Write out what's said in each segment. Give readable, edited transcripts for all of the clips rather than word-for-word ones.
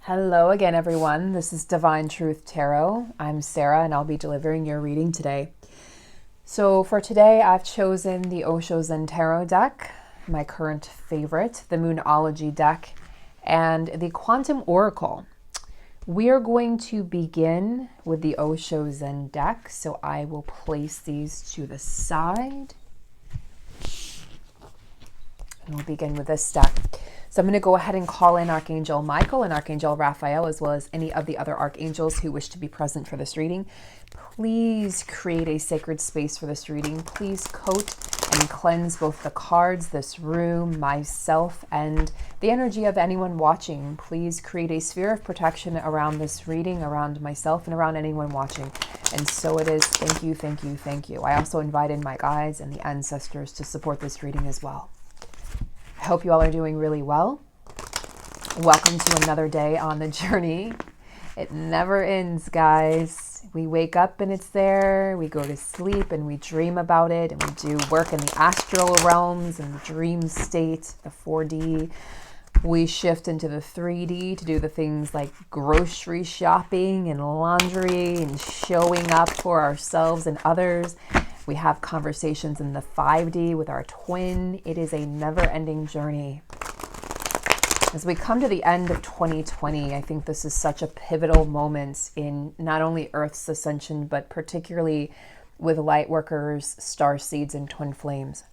Hello again, everyone. This is Divine Truth Tarot. I'm Sarah, and I'll be delivering your reading today. So for today, I've chosen the Osho Zen Tarot deck, my current favorite, the Moonology deck, and the Quantum Oracle. We are going to begin with the Osho Zen deck, so I will place these to the side. And we'll begin with this deck. So I'm going to go ahead and call in Archangel Michael and Archangel Raphael, as well as any of the other archangels who wish to be present for this reading. Please create a sacred space for this reading. Please coat and cleanse both the cards, this room, myself, and the energy of anyone watching. Please create a sphere of protection around this reading, around myself, and around anyone watching. And so it is. Thank you, thank you, thank you. I also invited my guides and the ancestors to support this reading as well. I hope you all are doing really well. Welcome to another day on the journey. It never ends, guys. We wake up and it's there. We go to sleep and we dream about it. And we do work in the astral realms and the dream state, the 4D. We shift into the 3D to do the things like grocery shopping and laundry and showing up for ourselves and others. We have conversations in the 5D with our twin. It is a never-ending journey. As we come to the end of 2020, I think this is such a pivotal moment in not only Earth's ascension, but particularly with light workers, star seeds, and twin flames.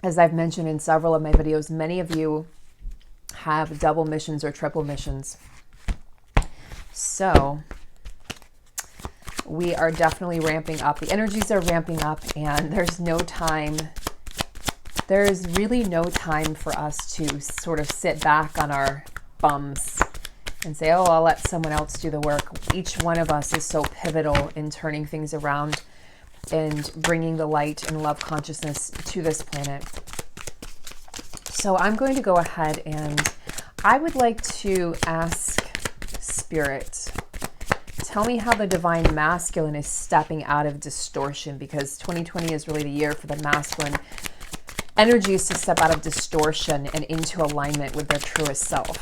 As I've mentioned in several of my videos, many of you have double missions or triple missions. So we are definitely ramping up. The energies are ramping up, and there's really no time for us to sort of sit back on our bums and say, oh, I'll let someone else do the work. Each one of us is so pivotal in turning things around and bringing the light and love consciousness to this planet. So I'm going to go ahead and I would like to ask Spirit, tell me how the divine masculine is stepping out of distortion, because 2020 is really the year for the masculine energies to step out of distortion and into alignment with their truest self.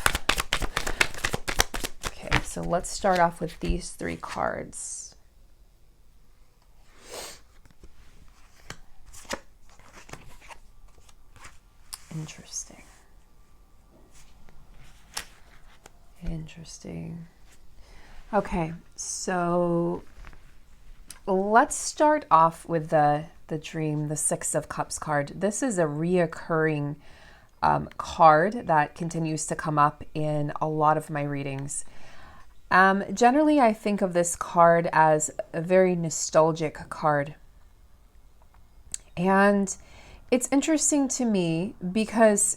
Okay, so let's start off with these three cards. Interesting. Interesting. Okay, so let's start off with the dream, the Six of Cups card. This is a reoccurring card that continues to come up in a lot of my readings. Generally, I think of this card as a very nostalgic card. And it's interesting to me because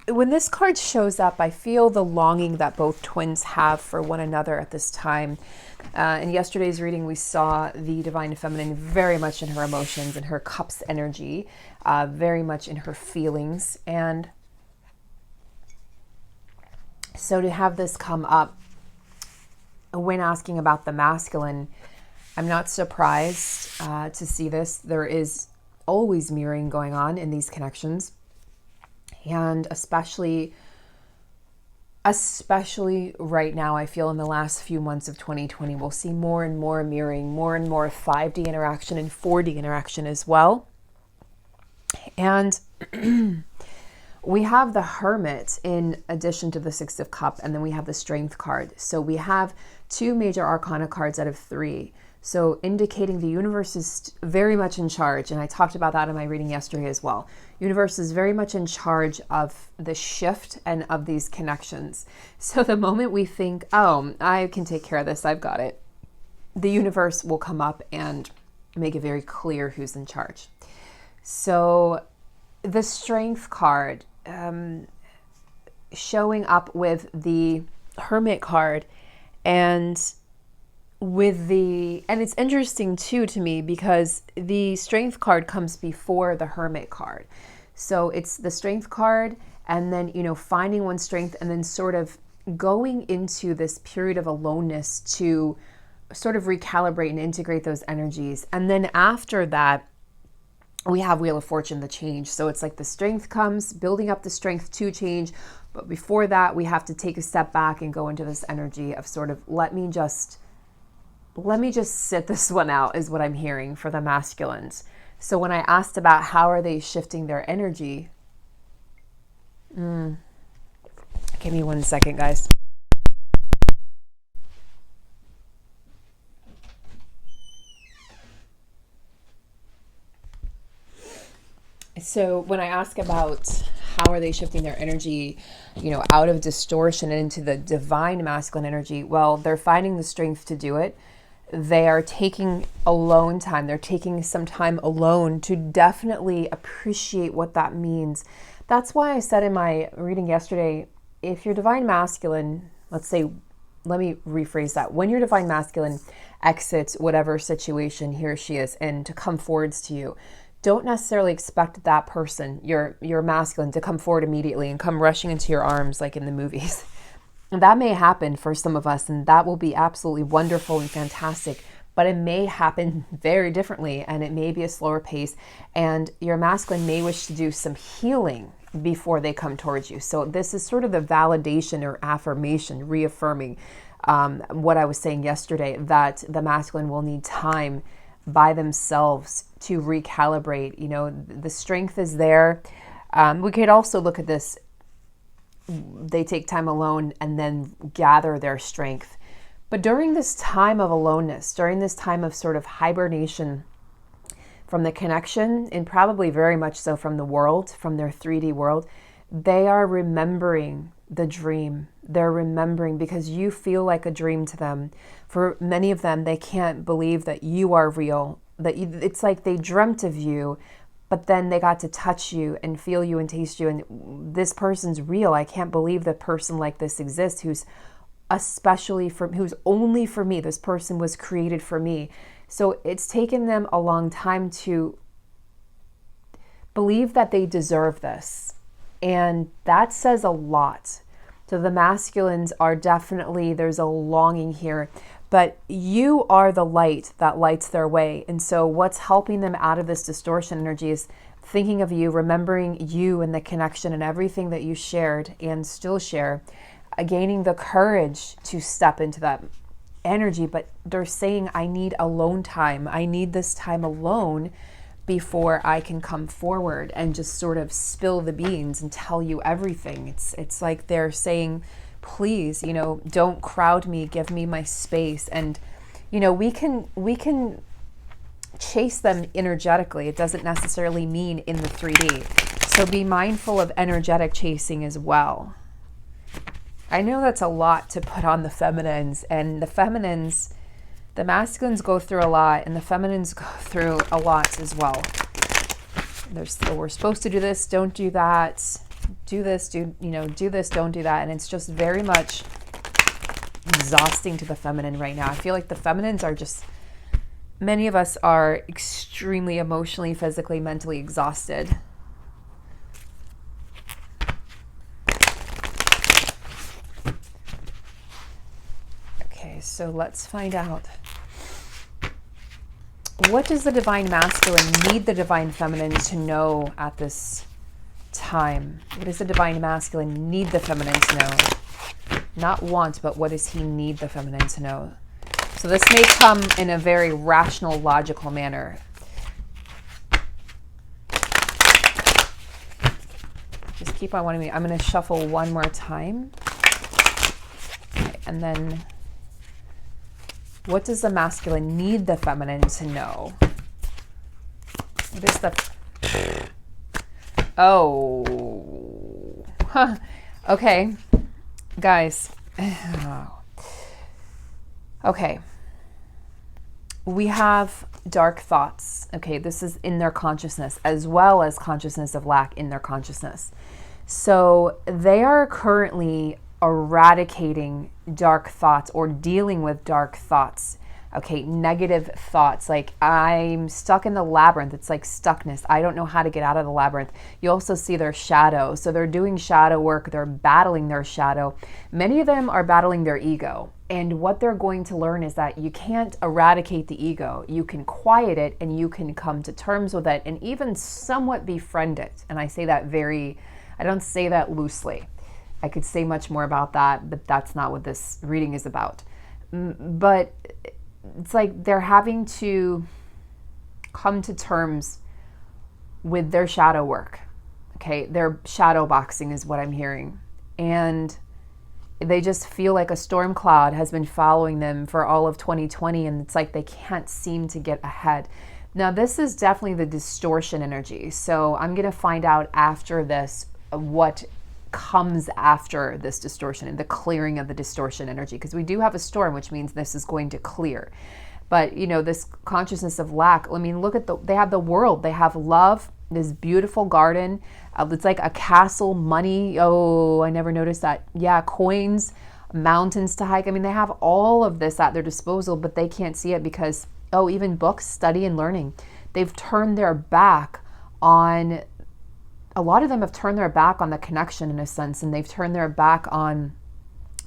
when this card shows up, I feel the longing that both twins have for one another at this time. In yesterday's reading, we saw the divine feminine very much in her emotions and her cups energy, very much in her feelings. And so to have this come up when asking about the masculine, I'm not surprised to see this. There is always mirroring going on in these connections. And especially right now, I feel in the last few months of 2020, we'll see more and more mirroring, more and more 5D interaction and 4D interaction as well. And we have the Hermit in addition to the Six of Cups, and then we have the Strength card. So we have two major arcana cards out of three. So indicating the universe is very much in charge. And I talked about that in my reading yesterday as well. Universe is very much in charge of the shift and of these connections. So the moment we think, oh, I can take care of this, I've got it, the universe will come up and make it very clear who's in charge. So the Strength card showing up with the Hermit card and it's interesting too to me because the Strength card comes before the Hermit card. So it's the Strength card and then, finding one's strength and then sort of going into this period of aloneness to sort of recalibrate and integrate those energies. And then after that, we have Wheel of Fortune, the change. So it's like the strength comes, building up the strength to change. But before that, we have to take a step back and go into this energy of sort of, let me just sit this one out, is what I'm hearing for the masculines. So when I asked about how are they shifting their energy, give me 1 second, guys. So when I ask about how are they shifting their energy, out of distortion and into the divine masculine energy, well, they're finding the strength to do it. They are taking alone time. They're taking some time alone to definitely appreciate what that means. That's why I said in my reading yesterday, if your divine masculine, let me rephrase that. When your divine masculine exits whatever situation he or she is in to come forwards to you, don't necessarily expect that person, your masculine, to come forward immediately and come rushing into your arms like in the movies. And that may happen for some of us, and that will be absolutely wonderful and fantastic, but it may happen very differently, and it may be a slower pace, and your masculine may wish to do some healing before they come towards you. So this is sort of the validation or affirmation, reaffirming what I was saying yesterday, that the masculine will need time by themselves to recalibrate. The strength is there. We could also look at this, they take time alone and then gather their strength. But during this time of aloneness, during this time of sort of hibernation from the connection, and probably very much so from the world, from their 3D world, they are remembering the dream. They're remembering because you feel like a dream to them. For many of them, they can't believe that you are real, it's like they dreamt of you, but then they got to touch you and feel you and taste you, and this person's real. I can't believe that person like this exists, who's only for me. This person was created for me. So it's taken them a long time to believe that they deserve this. And that says a lot. So the masculines are definitely, there's a longing here, but you are the light that lights their way. And so what's helping them out of this distortion energy is thinking of you, remembering you and the connection and everything that you shared and still share, gaining the courage to step into that energy. But they're saying, I need alone time. I need this time alone before I can come forward and just sort of spill the beans and tell you everything. It's like they're saying, please, don't crowd me, give me my space. And, we can chase them energetically. It doesn't necessarily mean in the 3D. So be mindful of energetic chasing as well. I know that's a lot to put on the feminines, and the masculines go through a lot, and the feminines go through a lot as well. We're supposed to do this, don't do that. Do this, do this, don't do that. And it's just very much exhausting to the feminine right now. I feel like the feminines are just, many of us are extremely emotionally, physically, mentally exhausted. Okay, so let's find out. What does the divine masculine need the divine feminine to know at this time? What does the divine masculine need the feminine to know? Not want, but what does he need the feminine to know? So this may come in a very rational, logical manner. Just keep on wanting me. I'm going to shuffle one more time. Okay, and then what does the masculine need the feminine to know? What is the... Oh. Huh. Okay. Guys. Okay. We have dark thoughts. Okay, this is in their consciousness, as well as consciousness of lack in their consciousness. So they are currently eradicating dark thoughts or dealing with dark thoughts Okay, negative thoughts, like I'm stuck in the labyrinth. It's like stuckness. I don't know how to get out of the labyrinth. You also see their shadow. So they're doing shadow work. They're battling their shadow. Many of them are battling their ego. And what they're going to learn is that you can't eradicate the ego. You can quiet it and you can come to terms with it and even somewhat befriend it. And I say that I don't say that loosely. I could say much more about that, but that's not what this reading is about. But it's like they're having to come to terms with their shadow work. Okay, their shadow boxing is what I'm hearing. And they just feel like a storm cloud has been following them for all of 2020, and it's like they can't seem to get ahead. Now, this is definitely the distortion energy. So I'm going to find out after this what comes after this distortion and the clearing of the distortion energy, because we do have a storm, which means this is going to clear. But this consciousness of lack, I mean, look at they have the world, they have love, this beautiful garden. It's like a castle, money. Oh, I never noticed that. Yeah, coins, mountains to hike. I mean, they have all of this at their disposal, but they can't see it because, even books, study and learning. They've turned their back on, a lot of them have turned their back on the connection in a sense, and they've turned their back on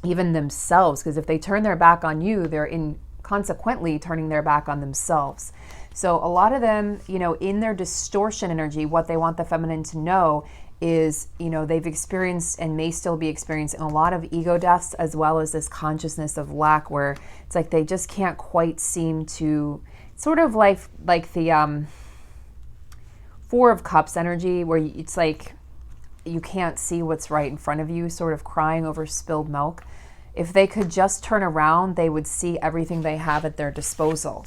even themselves, because if they turn their back on you, they're consequently turning their back on themselves. So a lot of them, in their distortion energy, what they want the feminine to know is, they've experienced and may still be experiencing a lot of ego deaths, as well as this consciousness of lack, where it's like they just can't quite seem to, sort of like the Four of Cups energy, where it's like you can't see what's right in front of you, sort of crying over spilled milk. If they could just turn around, they would see everything they have at their disposal.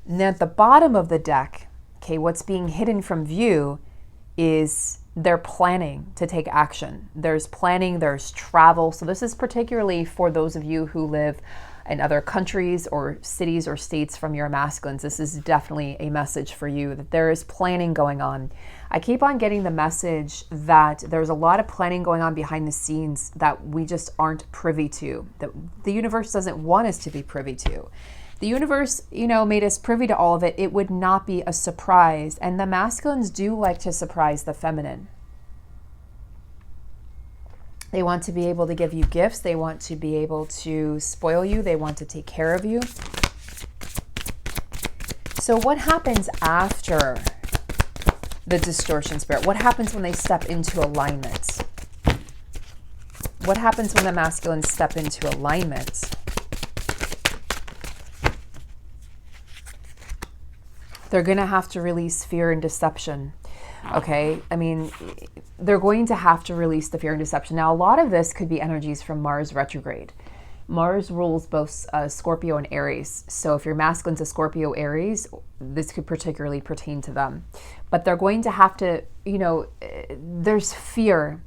And at the bottom of the deck, okay, what's being hidden from view is they're planning to take action. There's planning, there's travel. So this is particularly for those of you who live in other countries or cities or states from your masculines. This is definitely a message for you that there is planning going on. I keep on getting the message that there's a lot of planning going on behind the scenes that we just aren't privy to, that the universe doesn't want us to be privy to. The universe, made us privy to all of it. It would not be a surprise. And the masculines do like to surprise the feminine. They want to be able to give you gifts. They want to be able to spoil you. They want to take care of you. So what happens after the distortion spirit? What happens when they step into alignment? What happens when the masculines step into alignment? They're going to have to release fear and deception. Okay, I mean, they're going to have to release the fear and deception. Now, a lot of this could be energies from Mars retrograde. Mars rules both Scorpio and Aries. So if your masculine's a Scorpio Aries, this could particularly pertain to them. But they're going to have to, there's fear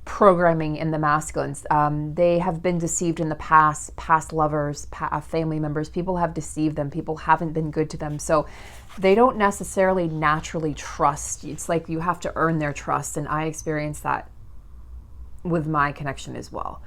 programming in the masculines. They have been deceived in the past lovers, family members. People have deceived them. People haven't been good to them. So they don't necessarily naturally trust. It's like you have to earn their trust. And I experienced that with my connection as well.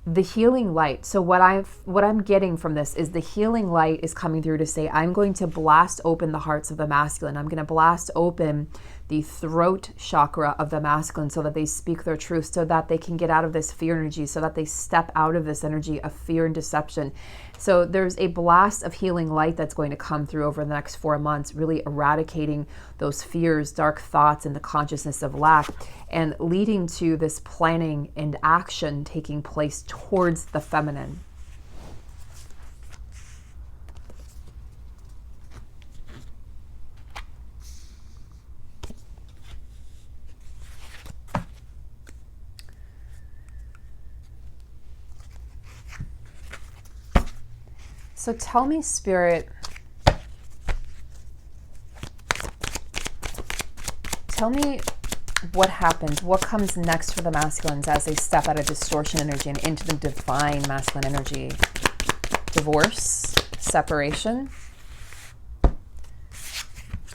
The healing light. So what I'm getting from this is the healing light is coming through to say, I'm going to blast open the hearts of the masculine. I'm going to blast open the throat chakra of the masculine so that they speak their truth, so that they can get out of this fear energy, so that they step out of this energy of fear and deception. So there's a blast of healing light that's going to come through over the next 4 months, really eradicating those fears, dark thoughts, and the consciousness of lack, and leading to this planning and action taking place towards the feminine. So tell me, Spirit, tell me what happens, what comes next for the masculines as they step out of distortion energy and into the divine masculine energy. Divorce, separation.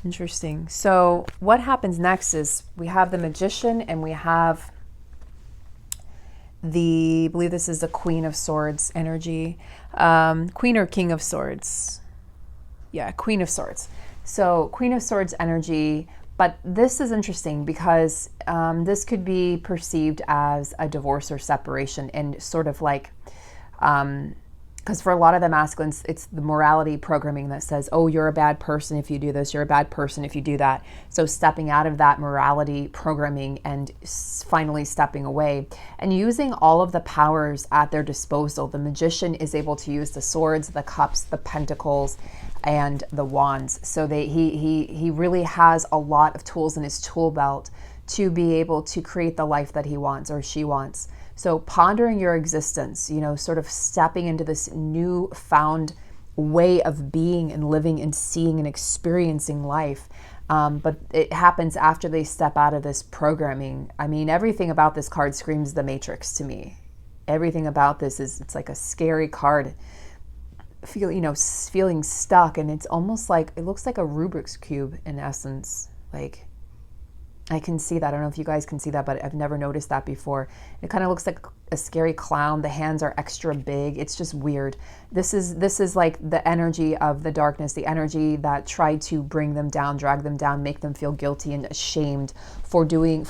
Interesting. So what happens next is we have the Magician and we have I believe this is the Queen of Swords energy. Queen or King of Swords. Yeah, Queen of Swords. So Queen of Swords energy, but this is interesting because this could be perceived as a divorce or separation, and sort of like, because for a lot of the masculines, it's the morality programming that says, oh, you're a bad person if you do this, you're a bad person if you do that. So stepping out of that morality programming and finally stepping away and using all of the powers at their disposal. The magician is able to use the swords, the cups, the pentacles, and the wands. So he really has a lot of tools in his tool belt to be able to create the life that he wants or she wants. So pondering your existence, sort of stepping into this newfound way of being and living and seeing and experiencing life. But it happens after they step out of this programming. I mean, everything about this card screams the Matrix to me. Everything about this it's like a scary card. Feeling stuck, and it's almost like, it looks like a Rubik's Cube in essence. Like, I can see that. I don't know if you guys can see that, but I've never noticed that before. It kind of looks like a scary clown. The hands are extra big. It's just weird. This is like the energy of the darkness, the energy that tried to bring them down, drag them down, make them feel guilty and ashamed for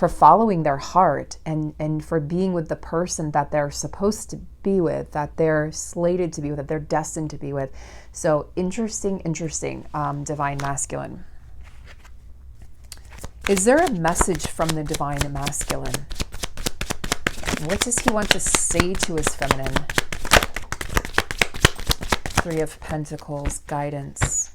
following their heart and for being with the person that they're supposed to be with, that they're slated to be with, that they're destined to be with. So interesting, divine masculine. Is there a message from the divine masculine? What does he want to say to his feminine? Three of Pentacles, guidance.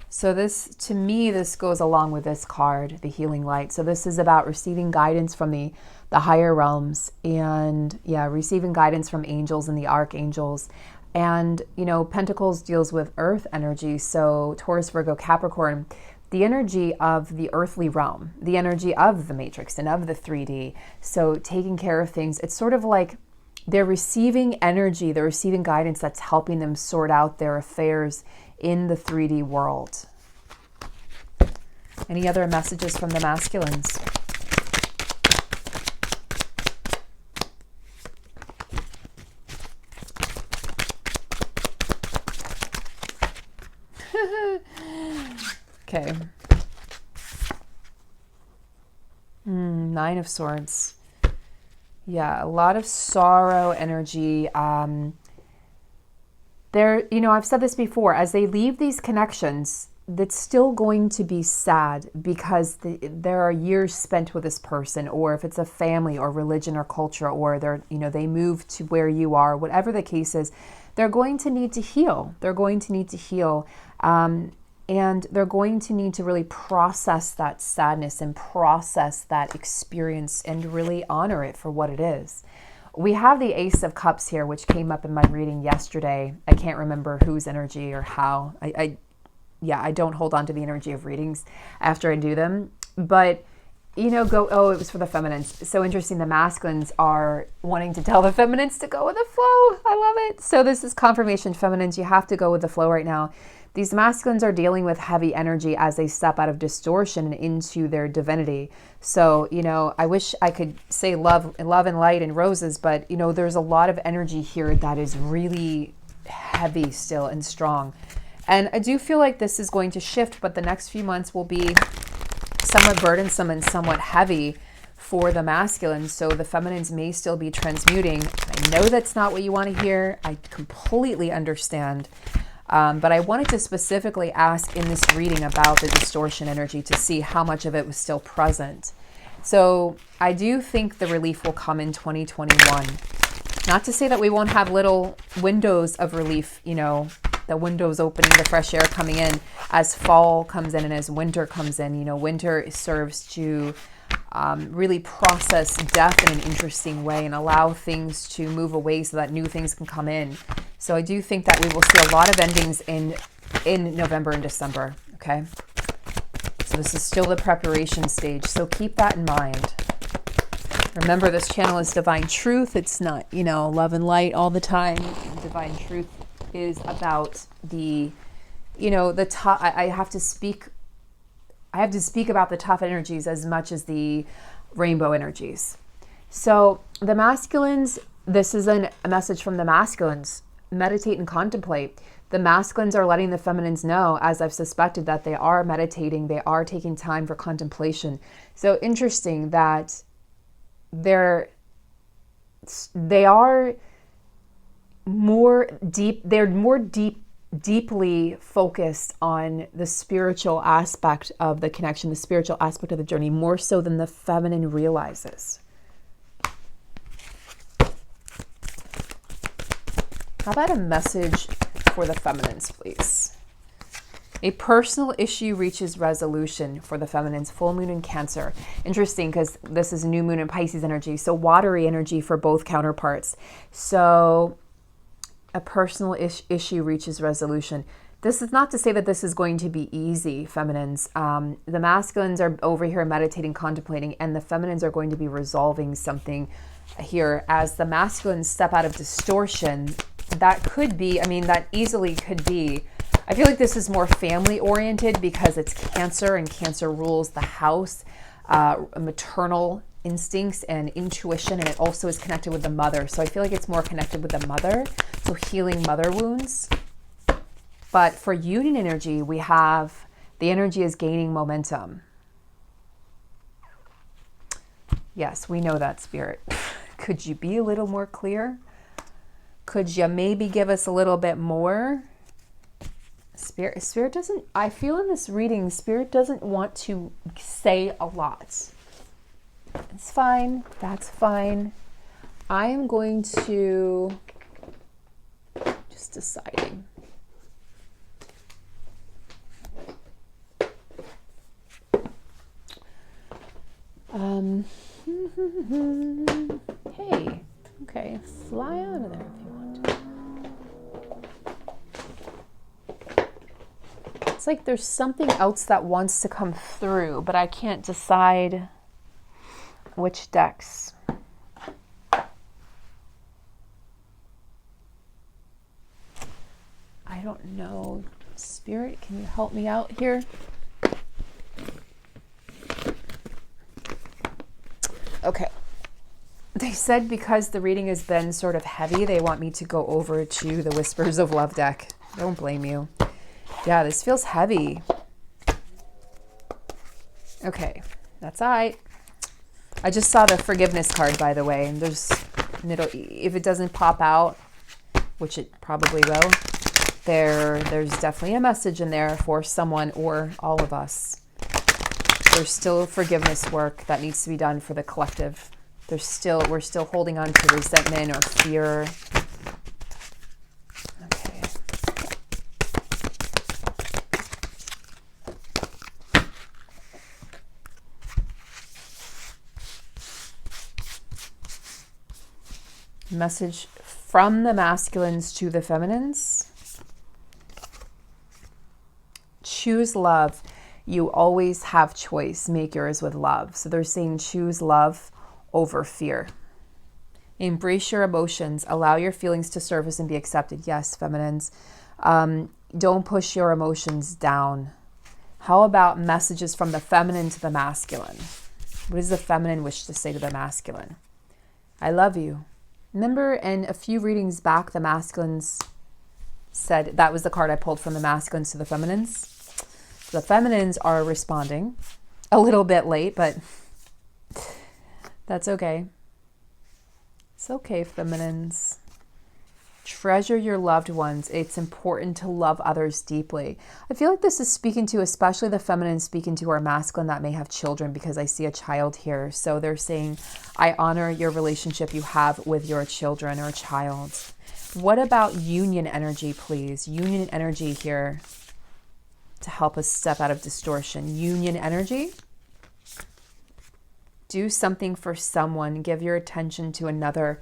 So this, to me, this goes along with this card, the healing light. So this is about receiving guidance from the higher realms, and receiving guidance from angels and the archangels. And, Pentacles deals with earth energy. So Taurus, Virgo, Capricorn, the energy of the earthly realm, the energy of the matrix and of the 3D. So taking care of things, it's sort of like they're receiving energy, they're receiving guidance that's helping them sort out their affairs in the 3D world. Any other messages from the masculines? Okay. Nine of Swords. Yeah, a lot of sorrow energy. I've said this before, as they leave these connections, that's still going to be sad because there are years spent with this person, or if it's a family or religion or culture, or they move to where you are, whatever the case is, they're going to need to heal. They're going to need to heal. And they're going to need to really process that sadness and process that experience and really honor it for what it is. We have the Ace of Cups here, which came up in my reading yesterday. I can't remember whose energy or how. I don't hold on to the energy of readings after I do them. But, it was for the feminines. So interesting. The masculines are wanting to tell the feminines to go with the flow. I love it. So this is confirmation, feminines. You have to go with the flow right now. These masculines are dealing with heavy energy as they step out of distortion and into their divinity. So, I wish I could say love and light and roses, but, there's a lot of energy here that is really heavy still and strong. And I do feel like this is going to shift, but the next few months will be somewhat burdensome and somewhat heavy for the masculine. So the feminines may still be transmuting. I know that's not what you want to hear. I completely understand. But I wanted to specifically ask in this reading about the distortion energy to see how much of it was still present. So I do think the relief will come in 2021. Not to say that we won't have little windows of relief, the windows opening, the fresh air coming in as fall comes in and as winter comes in. Winter serves to really process death in an interesting way and allow things to move away so that new things can come in. So I do think that we will see a lot of endings in November and December, okay? So this is still the preparation stage, so keep that in mind. Remember, this channel is divine truth. It's not, love and light all the time. Divine truth is about the top. I have to speak I have to speak about the tough energies as much as the rainbow energies. So the masculines, this is a message from the masculines. Meditate and contemplate. The masculines are letting the feminines know, as I've suspected, that they are meditating, they are taking time for contemplation. So interesting that they are more deeply focused on the spiritual aspect of the connection, the spiritual aspect of the journey, more so than the feminine realizes. How about a message for the feminines, please? A personal issue reaches resolution for the feminines. Full moon in Cancer. Interesting, because this is new moon in Pisces energy. So watery energy for both counterparts. So a personal issue reaches resolution. This is not to say that this is going to be easy, feminines. The masculines are over here meditating, contemplating, and the feminines are going to be resolving something here. As the masculines step out of distortion, that could be, that easily could be. I feel like this is more family oriented because it's Cancer, and Cancer rules the house, maternal instincts and intuition, and it also is connected with the mother. So I feel like it's more connected with the mother, so healing mother wounds. But for union energy, we have the energy is gaining momentum. Yes, we know that, Spirit. Could you be a little more clear? Could you maybe give us a little bit more? Spirit doesn't, I feel in this reading, Spirit doesn't want to say a lot. It's fine. That's fine. I am going to, just deciding. Hey, okay, fly out of there if you want to. It's like there's something else that wants to come through, but I can't decide which decks. I don't know. Spirit, can you help me out here? Okay. They said because the reading has been sort of heavy, they want me to go over to the Whispers of Love deck. Don't blame you. Yeah, this feels heavy. Okay, that's all right. I just saw the forgiveness card, by the way, and if it doesn't pop out, which it probably will, there's definitely a message in there for someone or all of us. There's still forgiveness work that needs to be done for the collective. We're still holding on to resentment or fear. Okay. Message from the masculines to the feminines. Choose love. You always have choice. Make yours with love. So they're saying choose love over fear. Embrace your emotions. Allow your feelings to surface and be accepted. Yes, feminines. Don't push your emotions down. How about messages from the feminine to the masculine? What does the feminine wish to say to the masculine? I love you. Remember in a few readings back, the masculines said, that was the card I pulled from the masculines to the feminines. The feminines are responding a little bit late, but that's okay. It's okay, feminines. Treasure your loved ones. It's important to love others deeply. I feel like this is speaking to, especially the feminine speaking to our masculine that may have children, because I see a child here. So they're saying, I honor your relationship you have with your children or child. What about union energy, please? Union energy here to help us step out of distortion. Union energy. Do something for someone. Give your attention to another.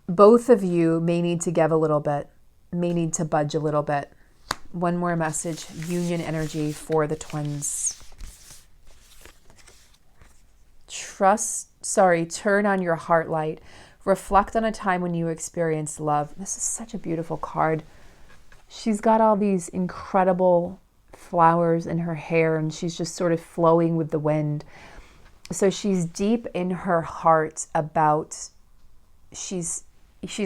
Both of you may need to give a little bit, may need to budge a little bit. One more message. Union energy for the twins. Turn on your heart light. Reflect on a time when you experienced love. This is such a beautiful card. She's got all these incredible flowers in her hair, and she's just sort of flowing with the wind. So she's deep in her heart about, she's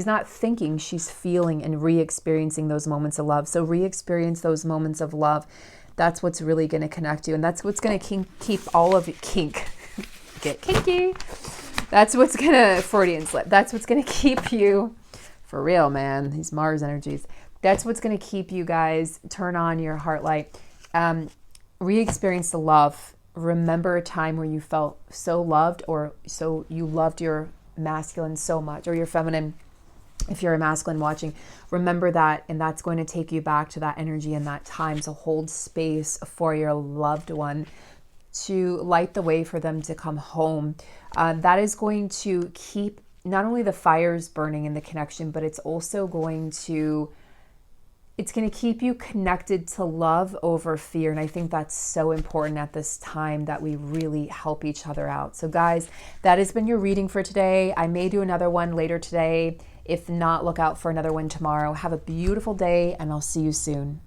not thinking, she's feeling and re-experiencing those moments of love. So re-experience those moments of love. That's what's really going to connect you. And that's what's going to keep all of you, get kinky. That's what's going to, Freudian slip. That's what's going to keep you, for real, man, these Mars energies. That's what's going to keep you guys, turn on your heart light. Re-experience the love. Remember a time where you felt so loved, or so you loved your masculine so much, or your feminine. If you're a masculine watching, remember that, and that's going to take you back to that energy and that time. So hold space for your loved one, to light the way for them to come home. That is going to keep not only the fires burning in the connection, but it's also going to, it's going to keep you connected to love over fear. And I think that's so important at this time, that we really help each other out. So guys, that has been your reading for today. I may do another one later today. If not, look out for another one tomorrow. Have a beautiful day, and I'll see you soon.